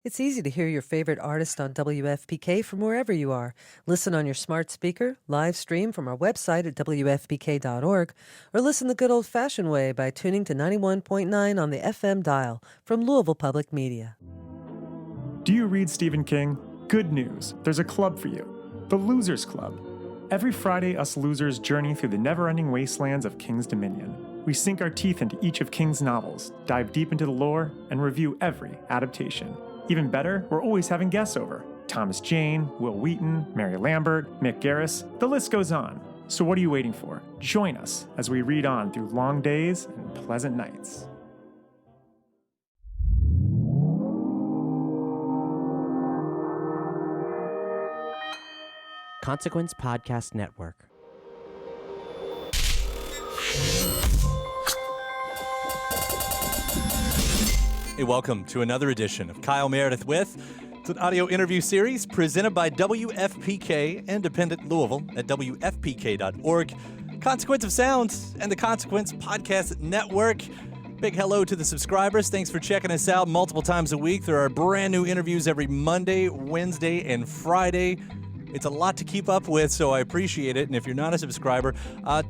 It's easy to hear your favorite artist on WFPK from wherever you are. Listen on your smart speaker, live stream from our website at WFPK.org, or listen the good old-fashioned way by tuning to 91.9 on the FM dial from Louisville Public Media. Do you read Stephen King? Good news. There's a club for you. The Losers Club. Every Friday, us losers journey through the never-ending wastelands of King's Dominion. We sink our teeth into each of King's novels, dive deep into the lore, and review every adaptation. Even better, we're always having guests over. Thomas Jane, Will Wheaton, Mary Lambert, Mick Garris, the list goes on. So what are you waiting for? Join us as we read on through long days and pleasant nights. Consequence Podcast Network. Hey, welcome to another edition of Kyle Meredith With. It's an audio interview series presented by WFPK, Independent Louisville, at WFPK.org, Consequence of Sound, and the Consequence Podcast Network. Big hello to the subscribers. Thanks for checking us out multiple times a week. There are brand new interviews every Monday, Wednesday, and Friday. It's a lot to keep up with, so I appreciate it. And if you're not a subscriber,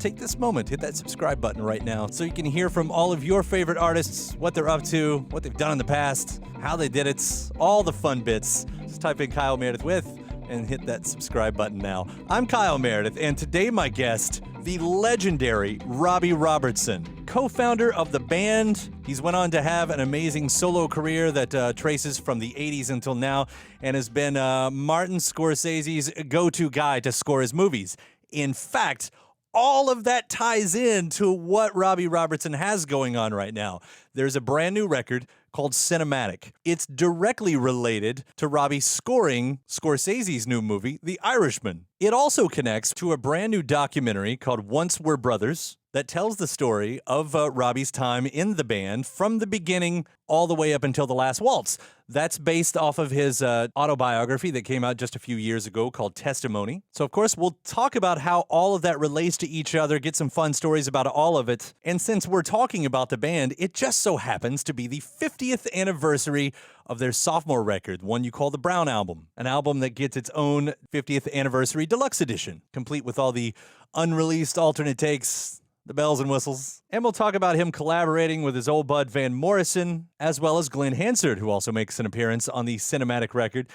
take this moment, hit that subscribe button right now so you can hear from all of your favorite artists, what they're up to, what they've done in the past, how they did it, all the fun bits. Just type in Kyle Meredith With and hit that subscribe button now. I'm Kyle Meredith, and today my guest, the legendary Robbie Robertson, co-founder of the band. He's went on to have an amazing solo career that traces from the 80s until now and has been Martin Scorsese's go-to guy to score his movies. In fact, all of that ties in to what Robbie Robertson has going on right now. There's a brand new record called Sinematic. It's directly related to Robbie scoring Scorsese's new movie, The Irishman. It also connects to a brand new documentary called Once We're Brothers that tells the story of Robbie's time in the band from the beginning all the way up until the last waltz. That's based off of his autobiography that came out just a few years ago called Testimony. So, of course, we'll talk about how all of that relates to each other, get some fun stories about all of it. And since we're talking about the band, it just so happens to be the 50th anniversary of their sophomore record, one you call the Brown Album, an album that gets its own 50th anniversary deluxe edition, complete with all the unreleased alternate takes, the bells and whistles. And we'll talk about him collaborating with his old bud Van Morrison, as well as Glenn Hansard, who also makes an appearance on the Sinematic record.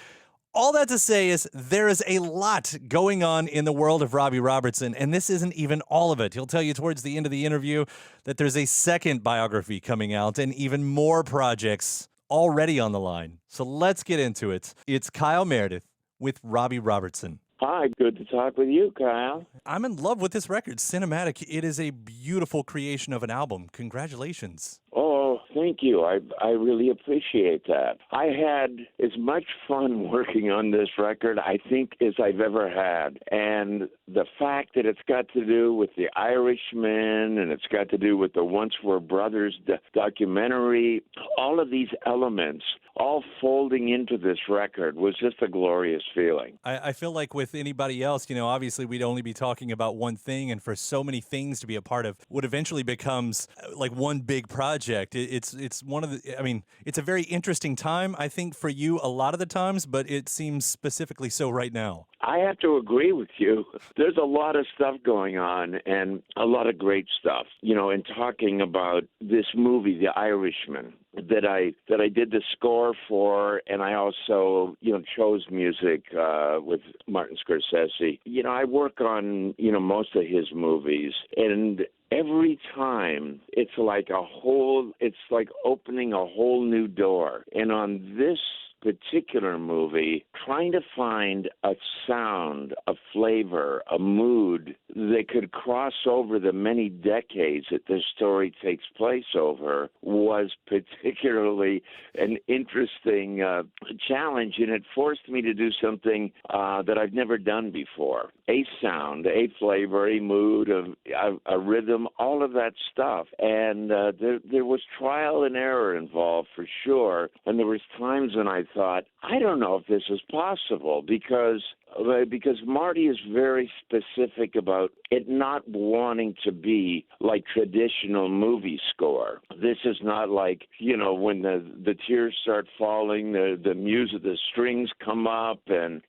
All that to say is there is a lot going on in the world of Robbie Robertson, and this isn't even all of it. He'll tell you towards the end of the interview that there's a second biography coming out and even more projects already on the line. So let's get into it. It's Kyle Meredith with Robbie Robertson. Hi, good to talk with you, Kyle. I'm in love with this record, Sinematic. It is a beautiful creation of an album. Congratulations. Oh, thank you. I really appreciate that. I had as much fun working on this record, I think, as I've ever had. And the fact that it's got to do with the Irishman and it's got to do with the Once We're Brothers documentary, all of these elements all folding into this record was just a glorious feeling. I feel like with anybody else, obviously we'd only be talking about one thing, and for so many things to be a part of what eventually becomes like one big project, it's one of the, it's a very interesting time, I think, for you a lot of the times, but it seems specifically so right now. I have to agree with you. There's a lot of stuff going on and a lot of great stuff, in talking about this movie, The Irishman, that I did the score for, and I also, chose music with Martin Scorsese. I work on, most of his movies, and every time it's like opening a whole new door. And on this particular movie, trying to find a sound, a flavor, a mood that could cross over the many decades that this story takes place over was particularly an interesting challenge, and it forced me to do something that I've never done before. A sound, a flavor, a mood, a rhythm, all of that stuff. And there was trial and error involved for sure, and there was times when I thought, I don't know if this is possible, because because Marty is very specific about it not wanting to be like traditional movie score. This is not like, when the tears start falling, the music, the strings come up, and,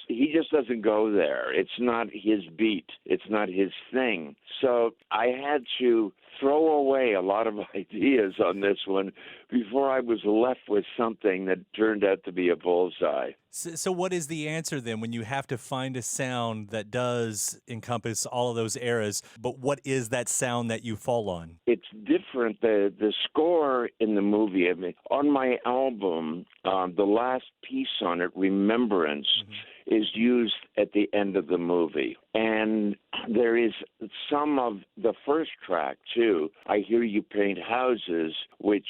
he just doesn't go there. It's not his beat. It's not his thing. So I had to throw away a lot of ideas on this one before I was left with something that turned out to be a bullseye. So what is the answer then when you have to find a sound that does encompass all of those eras, but what is that sound that you fall on? It's different. The score in the movie, on my album, the last piece on it, Remembrance, is used at the end of the movie. And there is some of the first track, too, I Hear You Paint Houses, which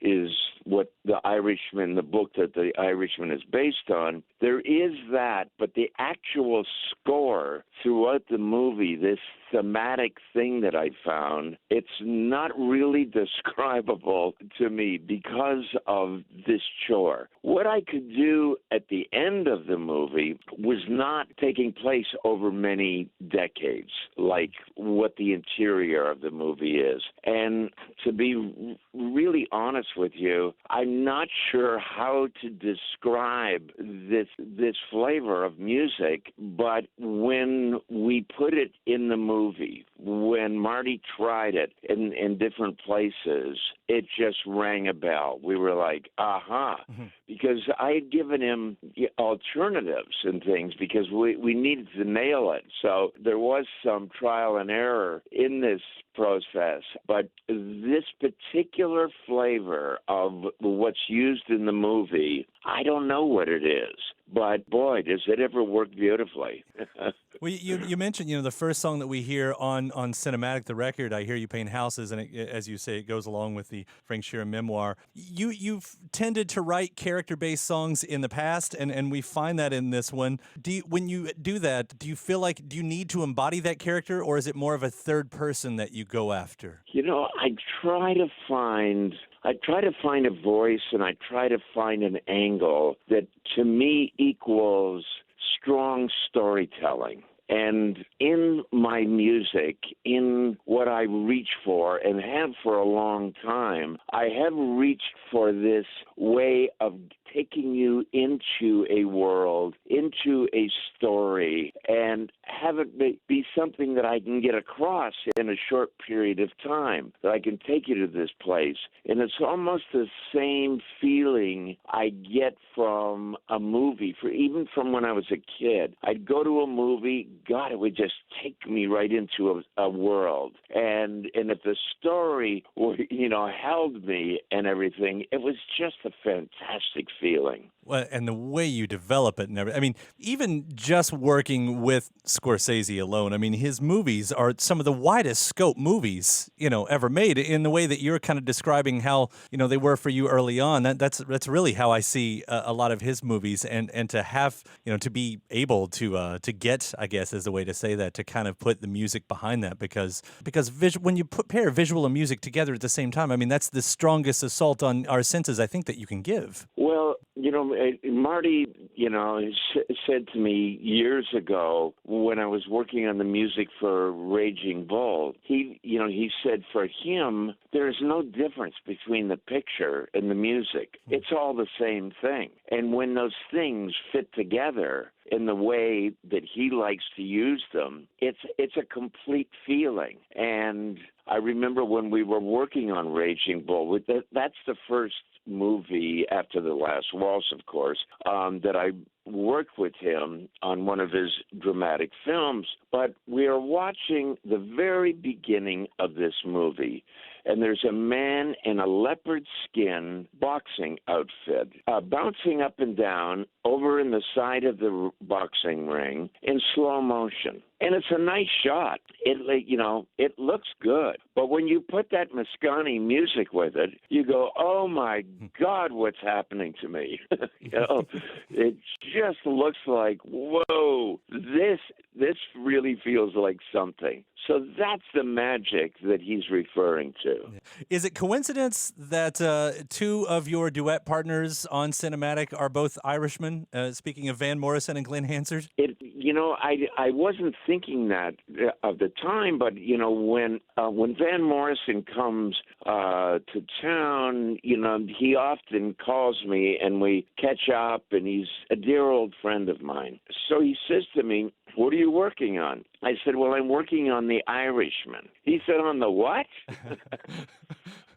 is what the Irishman, the book that the Irishman is based on. There is that, but the actual score throughout the movie, this thematic thing that I found, it's not really describable to me because of this chore. What I could do at the end of the movie was not taking place over many decades, like what the interior of the movie is. And to be really honest with you, I'm not sure how to describe this flavor of music, but when we put it in the movie, when Marty tried it in different places, it just rang a bell. We were like, aha, because I had given him alternatives and things because we needed to nail it. So there was some trial and error in this process, but this particular flavor of what's used in the movie, I don't know what it is, but boy, does it ever work beautifully. Well, you mentioned, the first song that we hear on Sinematic, the record, I Hear You Paint Houses, and as you say, it goes along with the Frank Sheeran memoir. You've tended to write character-based songs in the past, and we find that in this one. When you do that, do you feel like, do you need to embody that character, or is it more of a third person that you go after? I try to find a voice, and I try to find an angle that, to me, equals strong storytelling. And in my music, in what I reach for and have for a long time, I have reached for this way of taking you into a world, into a story, and have it be something that I can get across in a short period of time, that I can take you to this place. And it's almost the same feeling I get from a movie, even from when I was a kid. I'd go to a movie, God, it would just take me right into a world. And if the story were, held me and everything, it was just a fantastic feeling. Well, and the way you develop it and everything. Even just working with Scorsese alone, his movies are some of the widest scope movies, ever made, in the way that you're kind of describing how, they were for you early on. That's really how I see a lot of his movies, and to have, to be able to get, I guess is the way to say that, to kind of put the music behind that, because when you pair visual and music together at the same time, that's the strongest assault on our senses, I think, that you can give. Well, Marty, said to me years ago when I was working on the music for Raging Bull, he said for him, there's no difference between the picture and the music. It's all the same thing. And when those things fit together in the way that he likes to use them, it's a complete feeling. And I remember when we were working on Raging Bull, that's the first movie after The Last Waltz, of course, that I worked with him on one of his dramatic films. But we are watching the very beginning of this movie, and there's a man in a leopard skin boxing outfit bouncing up and down over in the side of the boxing ring in slow motion. And it's a nice shot. It looks good. But when you put that Mosconi music with it, you go, oh my God, what's happening to me? It just looks like, whoa, this really feels like something. So that's the magic that he's referring to. Is it coincidence that two of your duet partners on Sinematic are both Irishmen? Speaking of Van Morrison and Glenn Hansard? I wasn't thinking that of the time, but when Van Morrison comes to town, he often calls me and we catch up, and he's a dear old friend of mine. So he says to me, "What are you working on?" I said, "Well, I'm working on The Irishman." He said, "On the what?"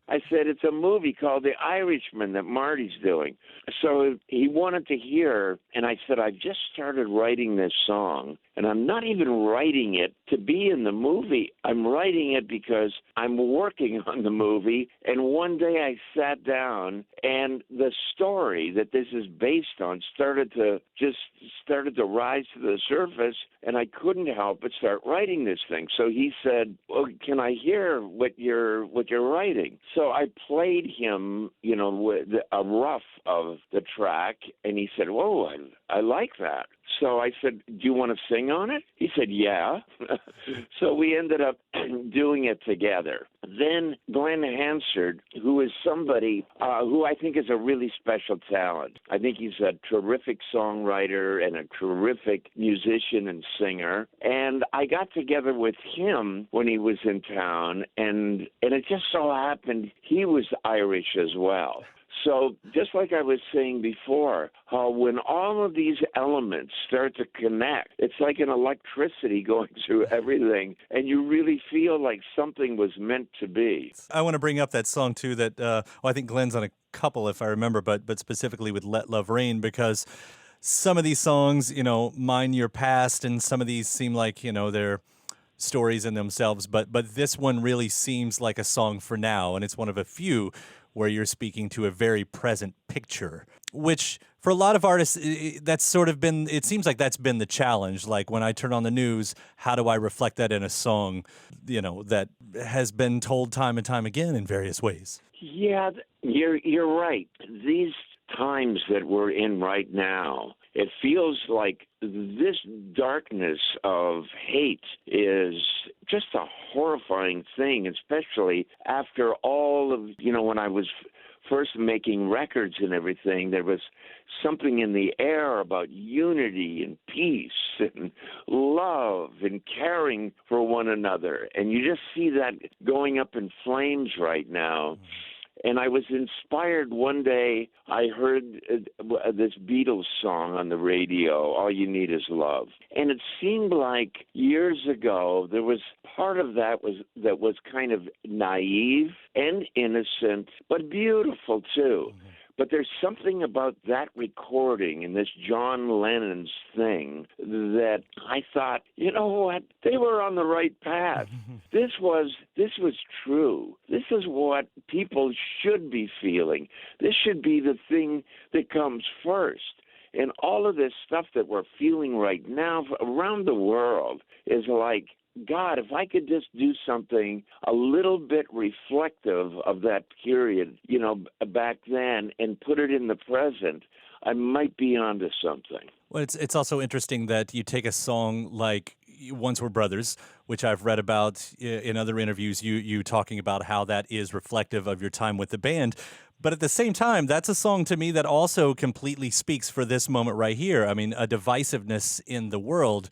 I said, "It's a movie called The Irishman that Marty's doing." So he wanted to hear, and I said, "I've just started writing this song, and I'm not even writing it to be in the movie. I'm writing it because I'm working on the movie." And one day I sat down, and the story that this is based on started to rise to the surface, and I couldn't help but start writing this thing. So he said, "Well, can I hear what you're writing?" So I played him, with a rough of the track, and he said, "Whoa, I like that." So I said, "Do you want to sing on it?" He said, "Yeah." So we ended up doing it together. Then Glenn Hansard, who is somebody who I think is a really special talent. I think he's a terrific songwriter and a terrific musician and singer. And I got together with him when he was in town, and it just so happened he was Irish as well. So just like I was saying before, how when all of these elements start to connect, it's like an electricity going through everything, and you really feel like something was meant to be. I want to bring up that song, too, that I think Glenn's on a couple, if I remember, but specifically with Let Love Rain, because some of these songs, Mine Your Past, and some of these seem like, they're stories in themselves, but this one really seems like a song for now, and it's one of a few where you're speaking to a very present picture, which for a lot of artists, that's sort of been, it seems like that's been the challenge. Like when I turn on the news, how do I reflect that in a song, that has been told time and time again in various ways? Yeah, you're right. These times that we're in right now, it feels like this darkness of hate is just a horrifying thing, especially after all of, when I was first making records and everything, there was something in the air about unity and peace and love and caring for one another. And you just see that going up in flames right now. And I was inspired one day. I heard this Beatles song on the radio, All You Need Is Love. And it seemed like years ago there was part of that was kind of naive and innocent, but beautiful too. Mm-hmm. But there's something about that recording and this John Lennon's thing that I thought, you know what? They were on the right path. This was true. This is what people should be feeling. This should be the thing that comes first. And all of this stuff that we're feeling right now around the world is like, God, if I could just do something a little bit reflective of that period, back then, and put it in the present, I might be onto something. Well, it's also interesting that you take a song like Once We're Brothers, which I've read about in other interviews, you talking about how that is reflective of your time with the band. But at the same time, that's a song to me that also completely speaks for this moment right here. I mean, a divisiveness in the world,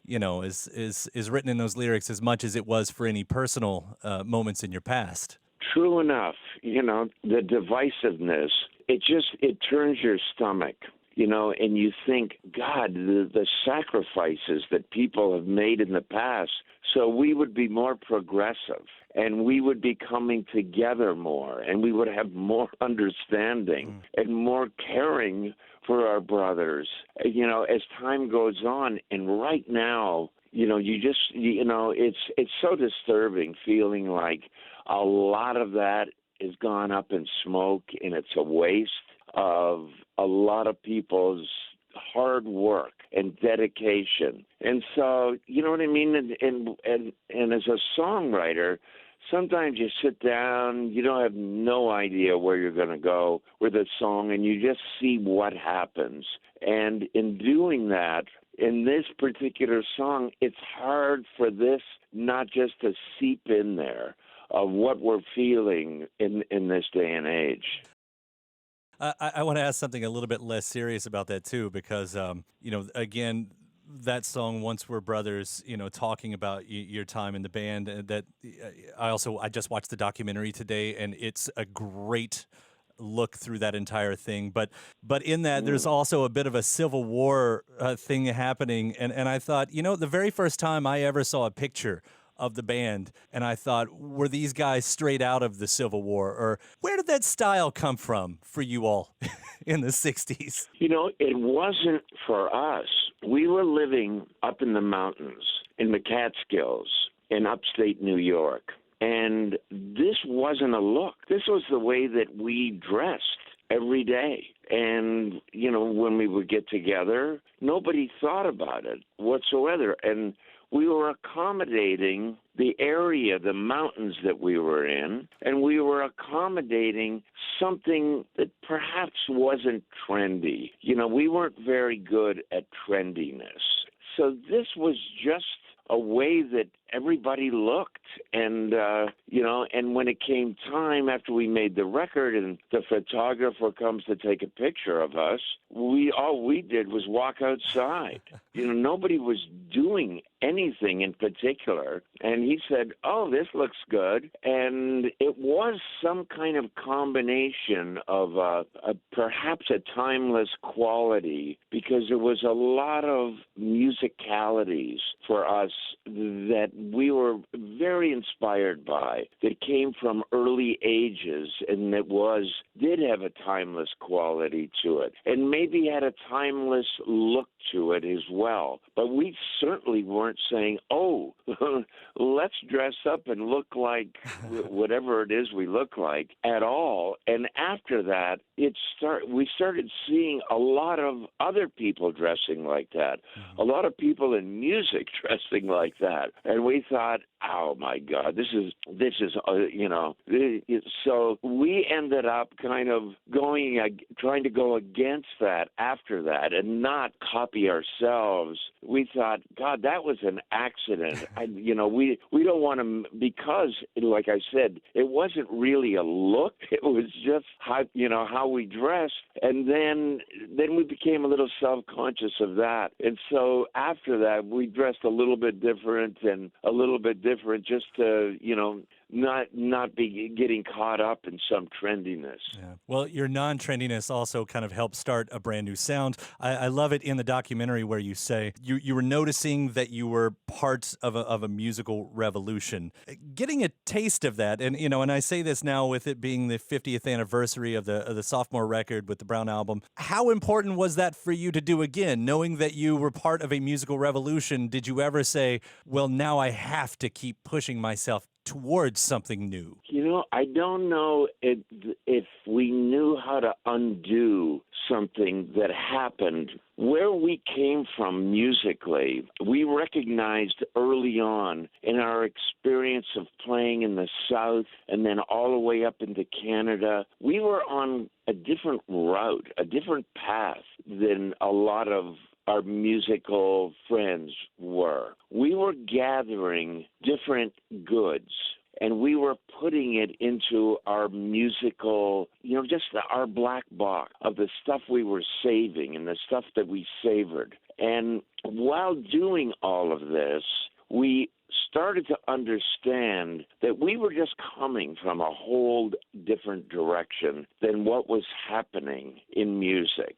is written in those lyrics as much as it was for any personal moments in your past. True enough. The divisiveness, it turns your stomach, and you think, God, the sacrifices that people have made in the past, so we would be more progressive, and we would be coming together more, and we would have more understanding and more caring for our brothers, as time goes on. And right now, it's so disturbing feeling like a lot of that has gone up in smoke, and it's a waste of a lot of people's hard work and dedication. And so, you know what I mean? And as a songwriter, sometimes you sit down, you don't have no idea where you're going to go with a song, and you just see what happens. And in doing that, in this particular song, it's hard for this not just to seep in there of what we're feeling in this day and age. I want to ask something a little bit less serious about that too, because again, that song "Once We're Brothers," talking about your time in the band. That I just watched the documentary today, and it's a great look through that entire thing. But in that, there's also a bit of a Civil War thing happening, and I thought, the very first time I ever saw a picture of the band, and I thought, were these guys straight out of the Civil War, or where did that style come from for you all in the 60s? It wasn't for us. We were living up in the mountains in the Catskills in upstate New York, and this wasn't a look. This was the way that we dressed every day. And, when we would get together, nobody thought about it whatsoever. And we were accommodating the area, the mountains that we were in, and we were accommodating something that perhaps wasn't trendy. We weren't very good at trendiness. So this was just a way that everybody looked. And, and when it came time after we made the record and the photographer comes to take a picture of us, all we did was walk outside. Nobody was doing anything in particular. And he said, "Oh, this looks good." And it was some kind of combination of perhaps a timeless quality, because there was a lot of musicalities for us that we were very inspired by, that came from early ages, and that did have a timeless quality to it, and maybe had a timeless look to it as well. But we certainly weren't saying, "Oh, let's dress up and look like whatever it is we look like," at all. And after that, we started seeing a lot of other people dressing like that, a lot of people in music dressing like that, and we thought, "Oh my God, this is So we ended up kind of trying to go against that after that, and not copy ourselves. We thought, God, that was an accident. We don't want to, because, like I said, it wasn't really a look. It was just how we dressed, and then we became a little self-conscious of that. And so after that, we dressed a little bit different just to, not be getting caught up in some trendiness. Yeah. Well, your non-trendiness also kind of helped start a brand new sound. I love it in the documentary where you say you were noticing that you were part of a musical revolution. Getting a taste of that, and and I say this now with it being the 50th anniversary of the sophomore record with the Brown album. How important was that for you to do again, knowing that you were part of a musical revolution? Did you ever say, well, now I have to keep pushing myself towards something new? I don't know if we knew how to undo something that happened. Where we came from musically, we recognized early on in our experience of playing in the South and then all the way up into Canada, we were on a different route, a different path than a lot of our musical friends were. We were gathering different goods, and we were putting it into our musical, just our black box of the stuff we were saving and the stuff that we savored. And while doing all of this, we started to understand that we were just coming from a whole different direction than what was happening in music.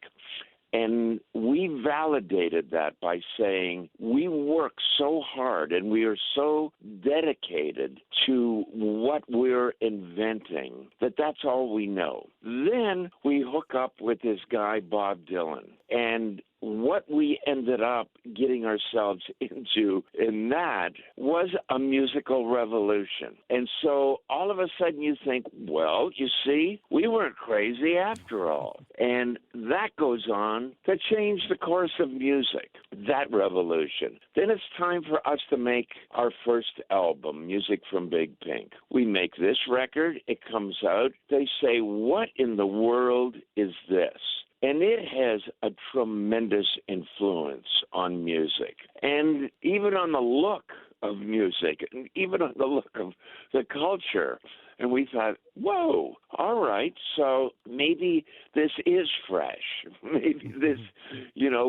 And we validated that by saying we work so hard and we are so dedicated to what we're inventing that that's all we know. Then we hook up with this guy, Bob Dylan. And what we ended up getting ourselves into in that was a musical revolution. And so all of a sudden you think, well, you see, we weren't crazy after all. And that goes on to change the course of music, that revolution. Then it's time for us to make our first album, Music from Big Pink. We make this record, it comes out. They say, what in the world is this? And it has a tremendous influence on music, and even on the look of music, and even on the look of the culture. And we thought, whoa, all right, so maybe this is fresh. Maybe this,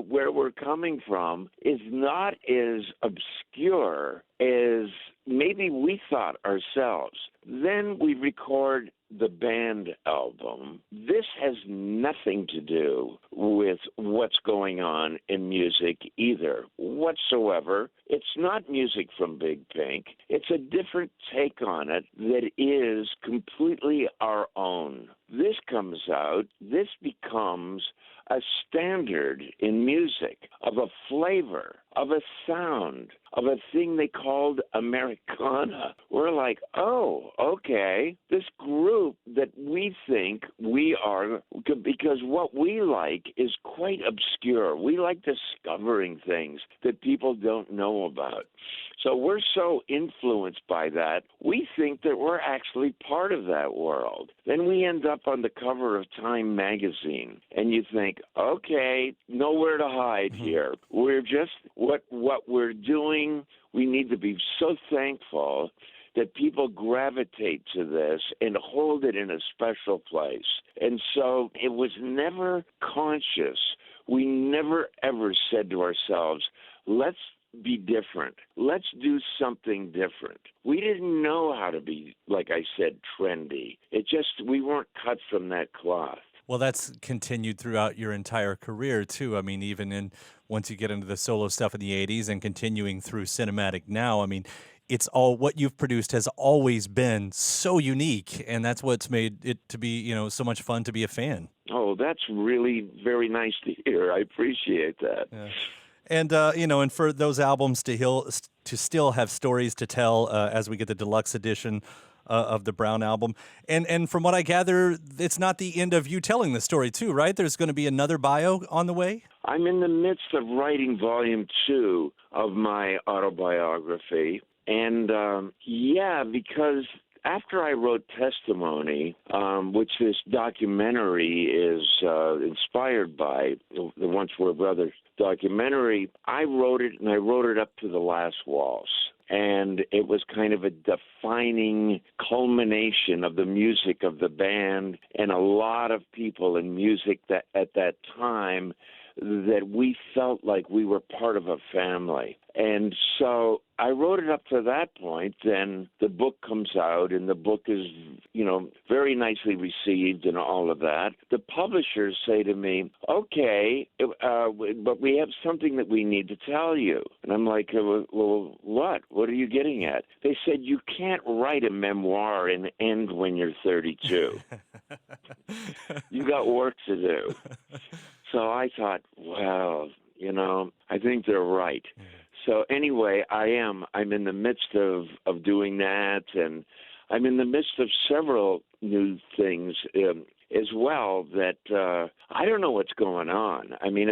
where we're coming from is not as obscure as maybe we thought ourselves. Then we record the band album. This has nothing to do with what's going on in music either, whatsoever. It's not music from Big Pink. It's a different take on it that is completely our own. This comes out, this becomes a standard in music, of a flavor, of a sound, of a thing they called Americana. We're like, oh, okay, this group that we think we are, because what we like is quite obscure. We like discovering things that people don't know about. So we're so influenced by that, we think that we're actually part of that world. Then we end up on the cover of Time magazine, and you think, okay, nowhere to hide here. We're just, what we're doing, we need to be so thankful that people gravitate to this and hold it in a special place. And so it was never conscious. We never ever said to ourselves, let's be different. Let's do something different. We didn't know how to be, like I said, trendy. We weren't cut from that cloth. Well, that's continued throughout your entire career, too. I mean, even once you get into the solo stuff in the 80s and continuing through Sinematic now, I mean, it's all what you've produced has always been so unique, and that's what's made it to be, so much fun to be a fan. Oh, that's really very nice to hear. I appreciate that. Yeah. And, and for those albums to still have stories to tell as we get the deluxe edition of the Brown album. And from what I gather, it's not the end of you telling the story, too, right? There's going to be another bio on the way? I'm in the midst of writing volume 2 of my autobiography. And, because after I wrote Testimony, which this documentary is inspired by, the Once Were Brothers documentary, I wrote it up to the last waltz. And it was kind of a defining culmination of the music of the band and a lot of people in music that at that time that we felt like we were part of a family. And so I wrote it up to that point. Then the book comes out, and the book is, very nicely received and all of that. The publishers say to me, okay, but we have something that we need to tell you. And I'm like, well, what? What are you getting at? They said, you can't write a memoir and end when you're 32. You got work to do. So I thought, well, I think they're right. So anyway, I'm in the midst of doing that, and I'm in the midst of several new things as well that I don't know what's going on. I mean,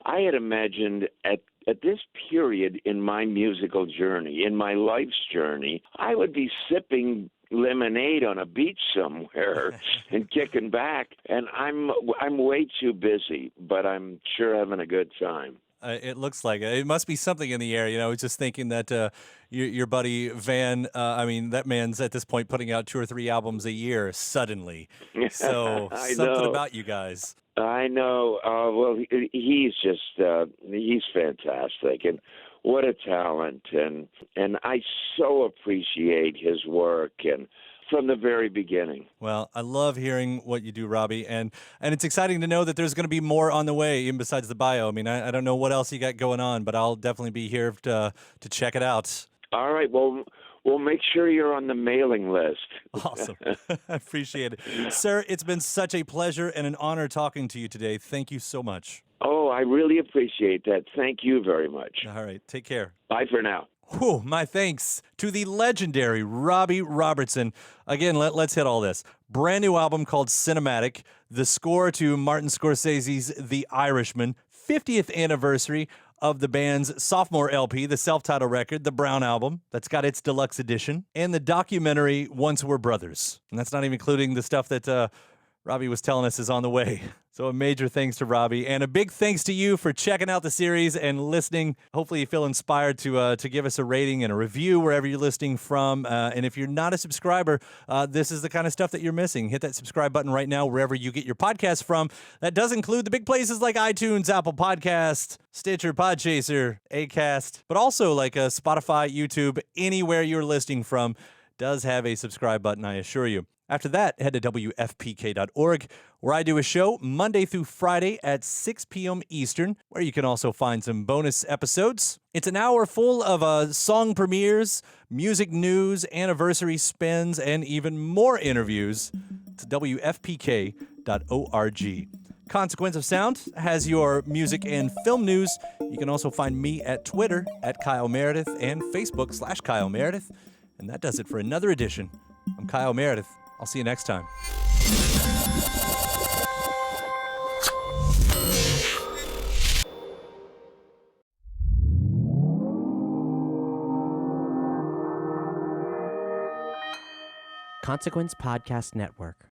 I had imagined at this period in my musical journey, in my life's journey, I would be sipping lemonade on a beach somewhere and kicking back, and I'm way too busy, but I'm sure having a good time. It looks like it. It must be something in the air. I was just thinking that your buddy Van, that man's at this point putting out 2 or 3 albums a year suddenly. So something about you guys. I know. Well, he's just he's fantastic, and what a talent, and I so appreciate his work and from the very beginning. Well, I love hearing what you do, Robbie, and it's exciting to know that there's going to be more on the way, even besides the bio. I mean, I don't know what else you got going on, but I'll definitely be here to check it out. All right. Well, Well, make sure you're on the mailing list. Awesome. I appreciate it. Sir, it's been such a pleasure and an honor talking to you today. Thank you so much. Oh, I really appreciate that. Thank you very much. All right. Take care. Bye for now. Whew, my thanks to the legendary Robbie Robertson. Again, let's hit all this. Brand new album called Sinematic, the score to Martin Scorsese's The Irishman, 50th anniversary of the band's sophomore LP, the self-titled record, the Brown Album, that's got its deluxe edition, and the documentary Once We're Brothers. And that's not even including the stuff that Robbie was telling us is on the way. So a major thanks to Robbie, and a big thanks to you for checking out the series and listening. Hopefully you feel inspired to give us a rating and a review wherever you're listening from. And if you're not a subscriber, this is the kind of stuff that you're missing. Hit that subscribe button right now wherever you get your podcasts from. That does include the big places like iTunes, Apple Podcasts, Stitcher, Podchaser, Acast, but also like Spotify, YouTube, anywhere you're listening from does have a subscribe button, I assure you. After that, head to WFPK.org, where I do a show Monday through Friday at 6 p.m. Eastern, where you can also find some bonus episodes. It's an hour full of song premieres, music news, anniversary spins, and even more interviews. It's WFPK.org. Consequence of Sound has your music and film news. You can also find me at Twitter at Kyle Meredith and Facebook /Kyle Meredith. And that does it for another edition. I'm Kyle Meredith. I'll see you next time. Consequence Podcast Network.